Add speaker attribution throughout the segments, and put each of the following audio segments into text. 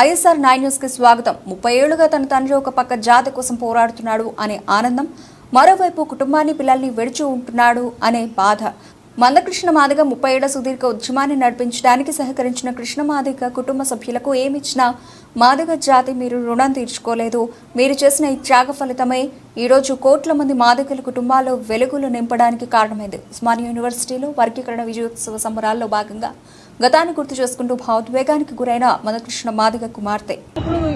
Speaker 1: ISR 9 news కి స్వాగతం. 30 ఏళ్లుగా తన తండ్రి ఒక పక్క జాతి కోసం పోరాడుతున్నాడు అనే ఆనందం, మరోవైపు కుటుంబాన్ని పిల్లల్ని విడిచి ఉంటున్నాడు అనే బాధ. మందకృష్ణ మాదిగ 30 ఏళ్ల సుదీర్ఘ ఉద్యమాన్ని నడిపించడానికి సహకరించిన కృష్ణ మాదిగ కుటుంబ సభ్యులకు ఏమిచ్చినా మాదిగ జాతి మీరు రుణం తీర్చుకోలేదు. మీరు చేసిన ఈ త్యాగ ఫలితమే ఈరోజు కోట్ల మంది మాదిగల కుటుంబాల్లో వెలుగులు నింపడానికి కారణమైంది. ఉస్మానియా యూనివర్సిటీలో వర్గీకరణ విజయోత్సవ సంబరాల్లో భాగంగా గతాన్ని గుర్తు చేసుకుంటూ భావోద్వేగానికి గురైన మందకృష్ణ మాదిగ కుమార్తె.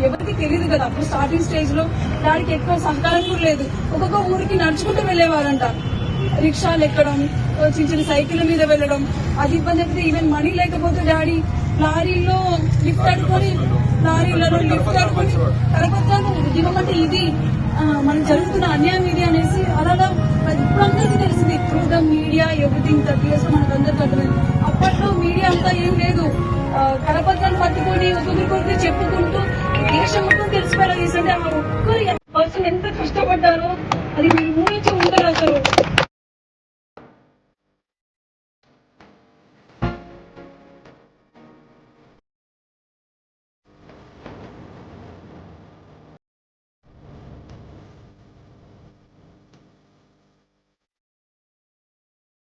Speaker 2: ఎవరికి తెలియదు కదా, అప్పుడు స్టార్టింగ్ స్టేజ్ లో డాడీకి ఎక్కువ సహకారం కూడా లేదు. ఒక్కొక్క ఊరికి నడుచుకుంటూ వెళ్లేవారంట. రిక్షాలు ఎక్కడం, చిన్న చిన్న సైకిల్ మీద వెళ్ళడం, అది ఇబ్బంది అయితే ఈవెన్ మనీ లేకపోతే డాడీ లారీలో లిఫ్ట్ అడుకొని కరపత్రాలు ఉద్యమం అంటే ఇది మనకు జరుగుతున్న అన్యాయం ఇది అనేసి అలాగా ఇప్పుడు అందరికీ తెలిసింది. Through the media everything 30 years మనకు అందరికీ అర్థమైంది. అప్పట్లో మీడియా అంతా ఏం లేదు. కరపత్రాలు పట్టుకొని ఒకరికొకరికి చెప్పుకుంటూ దేశం మొత్తం తెలిసిపోయేలా చేస్తుంటే ఆ ఒక్కరు పర్సన్ ఎంత కష్టపడ్డారో అది మీరు